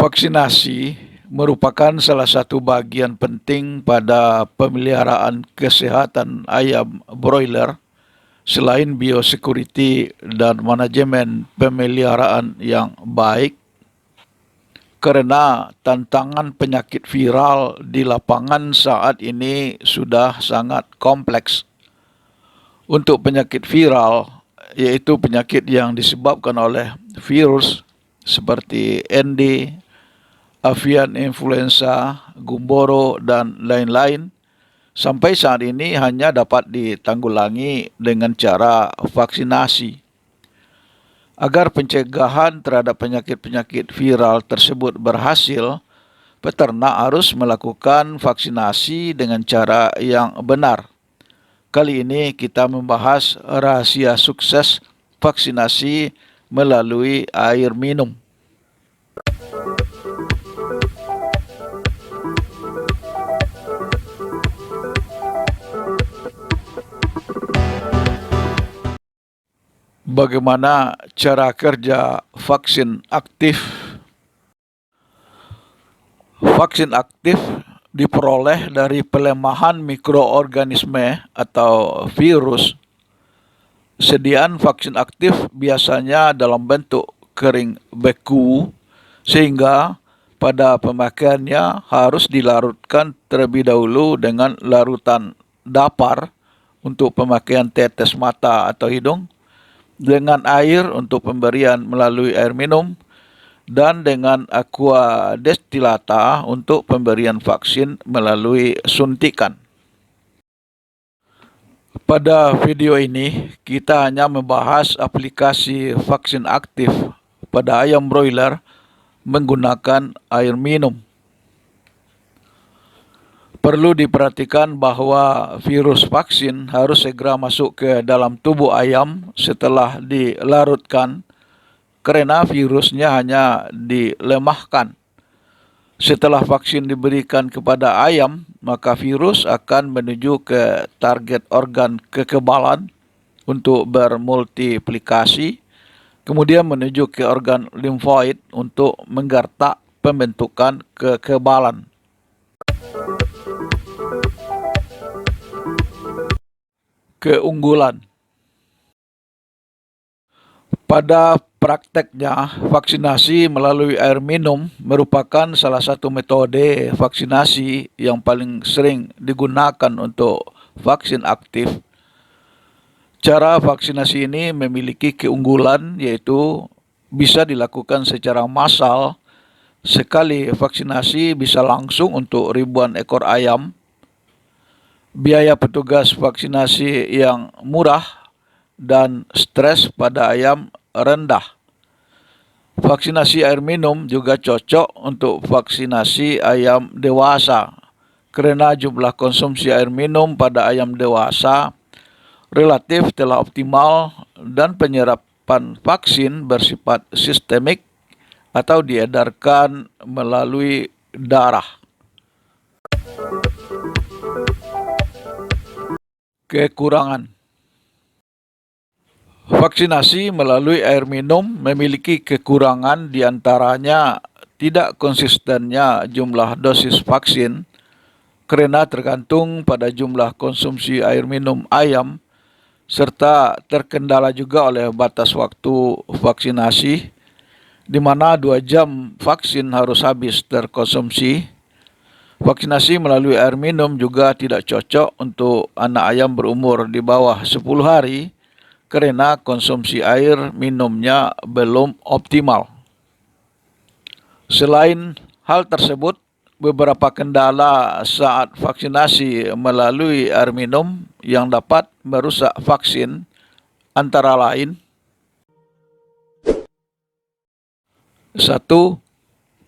Vaksinasi merupakan salah satu bagian penting pada pemeliharaan kesehatan ayam broiler selain biosecurity dan manajemen pemeliharaan yang baik, karena tantangan penyakit viral di lapangan saat ini sudah sangat kompleks. Untuk penyakit viral, yaitu penyakit yang disebabkan oleh virus seperti ND, avian influenza, gumboro, dan lain-lain, sampai saat ini hanya dapat ditanggulangi dengan cara vaksinasi. Agar pencegahan terhadap penyakit-penyakit viral tersebut berhasil, peternak harus melakukan vaksinasi dengan cara yang benar. Kali ini kita membahas rahasia sukses vaksinasi melalui air minum. Bagaimana cara kerja vaksin aktif? Vaksin aktif diperoleh dari pelemahan mikroorganisme atau virus. Sediaan vaksin aktif biasanya dalam bentuk kering beku, sehingga pada pemakaiannya harus dilarutkan terlebih dahulu dengan larutan dapar untuk pemakaian tetes mata atau hidung, dengan air untuk pemberian melalui air minum, dan dengan aqua destillata untuk pemberian vaksin melalui suntikan. Pada video ini, kita hanya membahas aplikasi vaksin aktif pada ayam broiler menggunakan air minum. Perlu diperhatikan bahwa virus vaksin harus segera masuk ke dalam tubuh ayam setelah dilarutkan, karena virusnya hanya dilemahkan. Setelah vaksin diberikan kepada ayam, maka virus akan menuju ke target organ kekebalan untuk bermultiplikasi, kemudian menuju ke organ limfoid untuk menggertak pembentukan kekebalan. Keunggulan. Pada prakteknya, vaksinasi melalui air minum merupakan salah satu metode vaksinasi yang paling sering digunakan untuk vaksin aktif. Cara vaksinasi ini memiliki keunggulan, yaitu bisa dilakukan secara massal. Sekali vaksinasi bisa langsung untuk ribuan ekor ayam. Biaya petugas vaksinasi yang murah dan stres pada ayam rendah. Vaksinasi air minum juga cocok untuk vaksinasi ayam dewasa, karena jumlah konsumsi air minum pada ayam dewasa relatif telah optimal dan penyerapan vaksin bersifat sistemik atau diedarkan melalui darah. Kekurangan. Vaksinasi melalui air minum memiliki kekurangan, diantaranya tidak konsistennya jumlah dosis vaksin, karena tergantung pada jumlah konsumsi air minum ayam, serta terkendala juga oleh batas waktu vaksinasi, di mana 2 jam vaksin harus habis terkonsumsi. Vaksinasi melalui air minum juga tidak cocok untuk anak ayam berumur di bawah 10 hari, karena konsumsi air minumnya belum optimal. Selain hal tersebut, beberapa kendala saat vaksinasi melalui air minum yang dapat merusak vaksin antara lain: 1.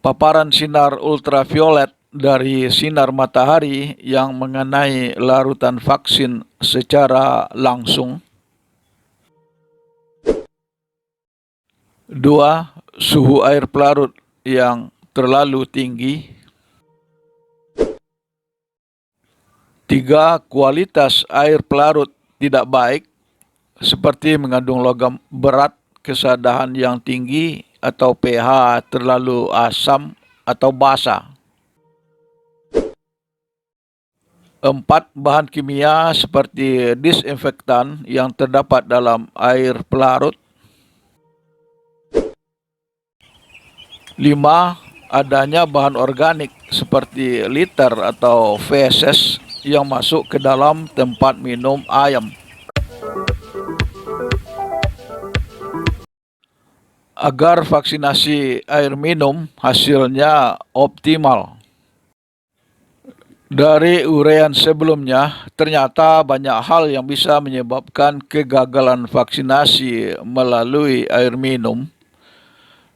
Paparan sinar ultraviolet dari sinar matahari yang mengenai larutan vaksin secara langsung. 2. Suhu air pelarut yang terlalu tinggi. 3. Kualitas air pelarut tidak baik, seperti mengandung logam berat, kesadahan yang tinggi, atau pH terlalu asam atau basa. 4. Bahan kimia seperti disinfektan yang terdapat dalam air pelarut. 5. Adanya bahan organik seperti litter atau feses yang masuk ke dalam tempat minum ayam. Agar vaksinasi air minum hasilnya optimal. Dari uraian sebelumnya, ternyata banyak hal yang bisa menyebabkan kegagalan vaksinasi melalui air minum.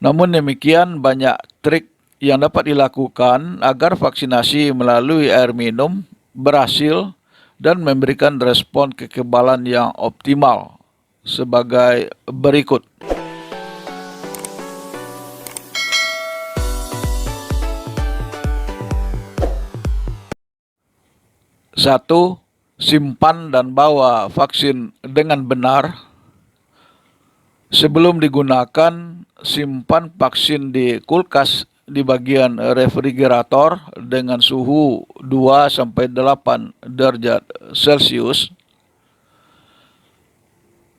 Namun demikian, banyak trik yang dapat dilakukan agar vaksinasi melalui air minum berhasil dan memberikan respon kekebalan yang optimal sebagai berikut. 1. Simpan dan bawa vaksin dengan benar. Sebelum digunakan, simpan vaksin di kulkas di bagian refrigerator dengan suhu 2-8 derajat Celcius.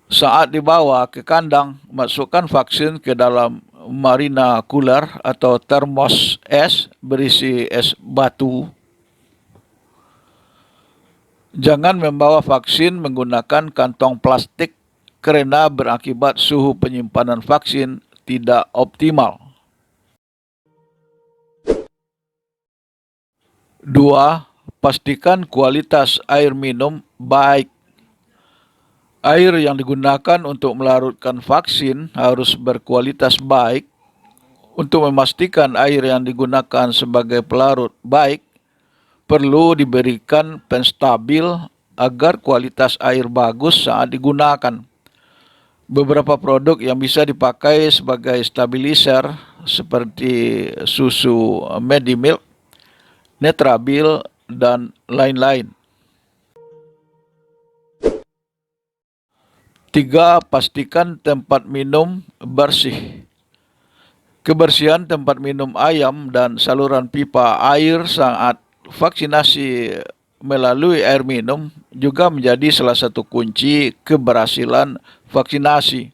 Saat dibawa ke kandang, masukkan vaksin ke dalam marina cooler atau termos es berisi es batu. Jangan membawa vaksin menggunakan kantong plastik karena berakibat suhu penyimpanan vaksin tidak optimal. 2. Pastikan kualitas air minum baik. Air yang digunakan untuk melarutkan vaksin harus berkualitas baik. Untuk memastikan air yang digunakan sebagai pelarut baik, perlu diberikan penstabil agar kualitas air bagus saat digunakan. Beberapa produk yang bisa dipakai sebagai stabilizer seperti susu Medimilk, Netrabil, dan lain-lain. 3. Pastikan tempat minum bersih. Kebersihan tempat minum ayam dan saluran pipa air saat vaksinasi melalui air minum juga menjadi salah satu kunci keberhasilan vaksinasi.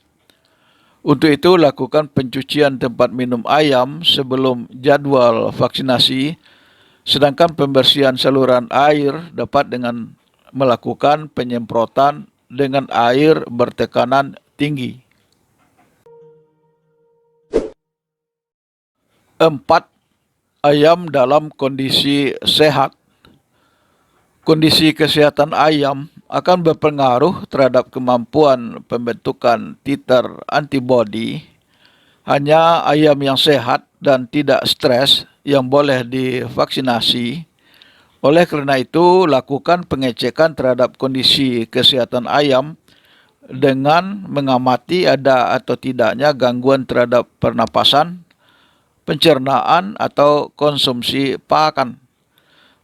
Untuk itu, lakukan pencucian tempat minum ayam sebelum jadwal vaksinasi, sedangkan pembersihan saluran air dapat dengan melakukan penyemprotan dengan air bertekanan tinggi. 4. Ayam dalam kondisi sehat. Kondisi kesehatan ayam akan berpengaruh terhadap kemampuan pembentukan titer antibodi. Hanya ayam yang sehat dan tidak stres yang boleh divaksinasi. Oleh karena itu, lakukan pengecekan terhadap kondisi kesehatan ayam dengan mengamati ada atau tidaknya gangguan terhadap pernapasan, pencernaan, atau konsumsi pakan.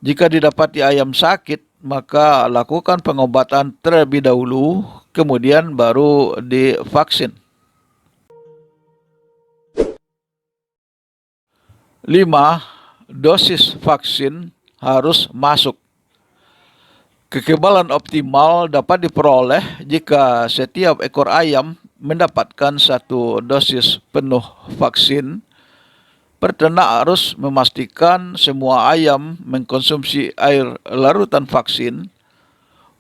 Jika didapati ayam sakit, maka lakukan pengobatan terlebih dahulu, kemudian baru divaksin. 5. Dosis vaksin harus masuk. Kekebalan optimal dapat diperoleh jika setiap ekor ayam mendapatkan 1 dosis penuh vaksin. Peternak harus memastikan semua ayam mengkonsumsi air larutan vaksin.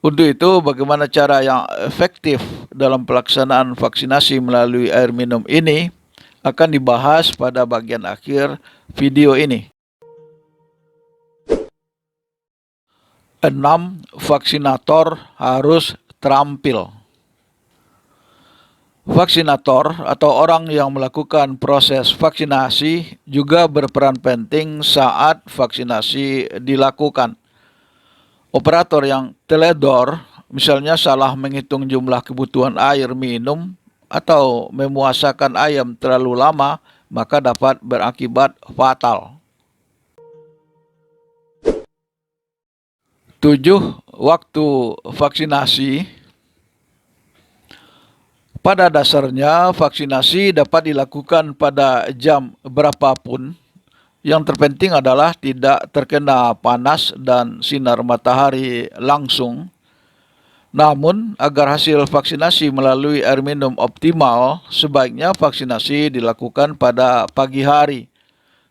Untuk itu, bagaimana cara yang efektif dalam pelaksanaan vaksinasi melalui air minum ini akan dibahas pada bagian akhir video ini. 6. Vaksinator harus terampil. Vaksinator atau orang yang melakukan proses vaksinasi juga berperan penting saat vaksinasi dilakukan. Operator yang teledor, misalnya salah menghitung jumlah kebutuhan air minum atau memuasakan ayam terlalu lama, maka dapat berakibat fatal. 7. Waktu vaksinasi. Pada dasarnya, vaksinasi dapat dilakukan pada jam berapapun. Yang terpenting adalah tidak terkena panas dan sinar matahari langsung. Namun, agar hasil vaksinasi melalui air minum optimal, sebaiknya vaksinasi dilakukan pada pagi hari,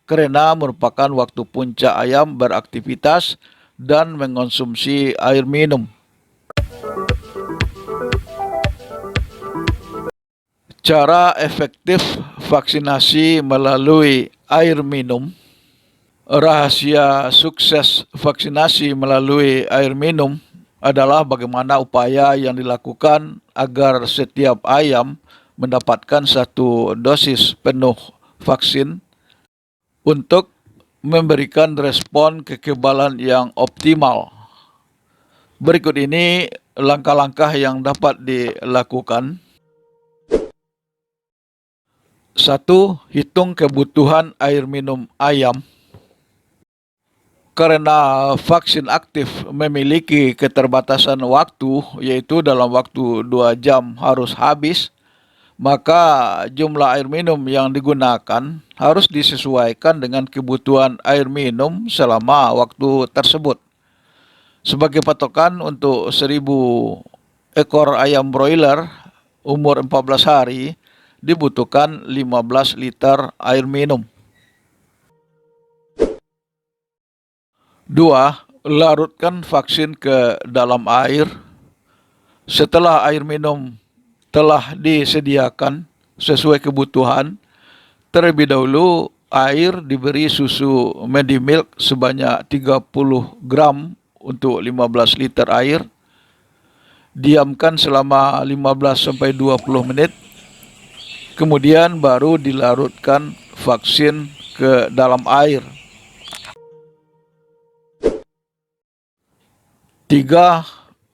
karena merupakan waktu puncak ayam beraktivitas dan mengonsumsi air minum. Cara efektif vaksinasi melalui air minum. Rahasia sukses vaksinasi melalui air minum adalah bagaimana upaya yang dilakukan agar setiap ayam mendapatkan satu dosis penuh vaksin untuk memberikan respon kekebalan yang optimal. Berikut ini langkah-langkah yang dapat dilakukan. 1. Hitung kebutuhan air minum ayam. Karena vaksin aktif memiliki keterbatasan waktu, yaitu dalam waktu 2 jam harus habis, maka jumlah air minum yang digunakan harus disesuaikan dengan kebutuhan air minum selama waktu tersebut. Sebagai patokan, untuk 1000 ekor ayam broiler umur 14 hari dibutuhkan 15 liter air minum. 2. Larutkan vaksin ke dalam air. Setelah air minum telah disediakan sesuai kebutuhan, terlebih dahulu air diberi susu Medimilk sebanyak 30 gram untuk 15 liter air. Diamkan selama 15-20 menit. Kemudian baru dilarutkan vaksin ke dalam air. 3.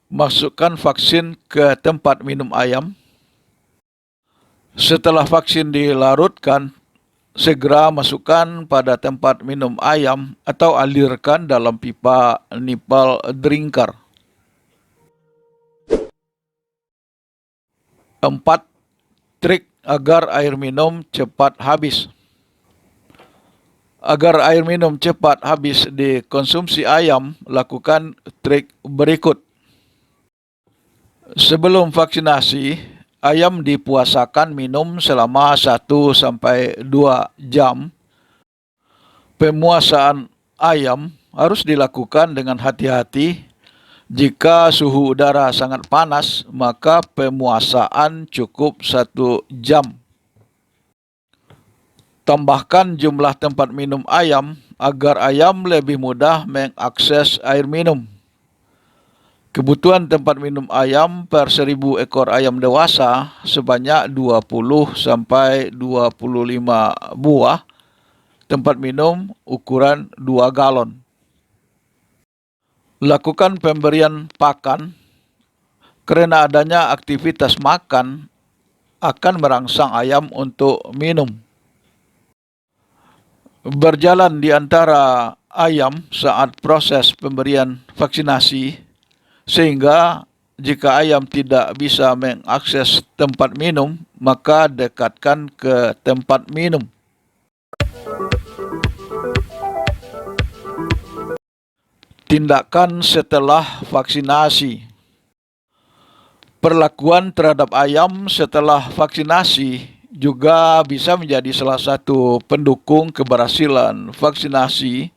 Masukkan vaksin ke tempat minum ayam. Setelah vaksin dilarutkan, segera masukkan pada tempat minum ayam atau alirkan dalam pipa nipple drinker. 4. Trik agar air minum cepat habis. Agar air minum cepat habis dikonsumsi ayam, lakukan trik berikut. Sebelum vaksinasi, ayam dipuasakan minum selama 1-2 jam. Pemuasaan ayam harus dilakukan dengan hati-hati. Jika suhu udara sangat panas, maka pemuasaan cukup 1 jam. Tambahkan jumlah tempat minum ayam agar ayam lebih mudah mengakses air minum. Kebutuhan tempat minum ayam per 1000 ekor ayam dewasa sebanyak 20-25 buah tempat minum ukuran 2 galon. Lakukan pemberian pakan, karena adanya aktivitas makan akan merangsang ayam untuk minum. Berjalan di antara ayam saat proses pemberian vaksinasi, sehingga jika ayam tidak bisa mengakses tempat minum, maka dekatkan ke tempat minum. Tindakan setelah vaksinasi. Perlakuan terhadap ayam setelah vaksinasi juga bisa menjadi salah satu pendukung keberhasilan vaksinasi.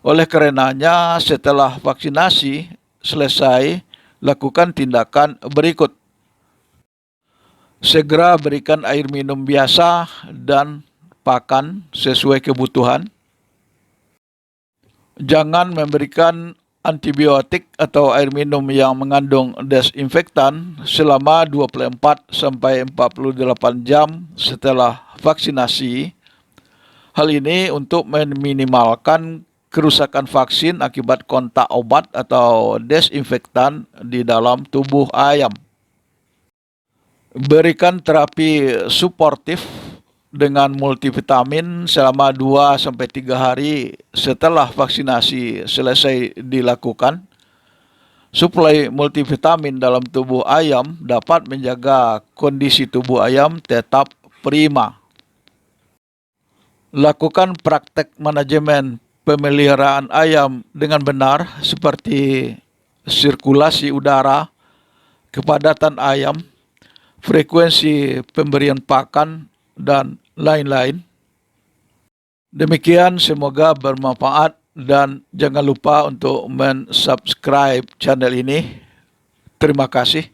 Oleh karenanya, setelah vaksinasi selesai, lakukan tindakan berikut. Segera berikan air minum biasa dan pakan sesuai kebutuhan. Jangan memberikan antibiotik atau air minum yang mengandung desinfektan selama 24-48 jam setelah vaksinasi. Hal ini untuk meminimalkan kerusakan vaksin akibat kontak obat atau desinfektan di dalam tubuh ayam. Berikan terapi suportif dengan multivitamin selama 2 sampai 3 hari setelah vaksinasi selesai dilakukan. Suplai multivitamin dalam tubuh ayam dapat menjaga kondisi tubuh ayam tetap prima. Lakukan praktek manajemen pemeliharaan ayam dengan benar seperti sirkulasi udara, kepadatan ayam, frekuensi pemberian pakan, dan lain-lain. Demikian, semoga bermanfaat dan jangan lupa untuk mensubscribe channel ini. Terima kasih.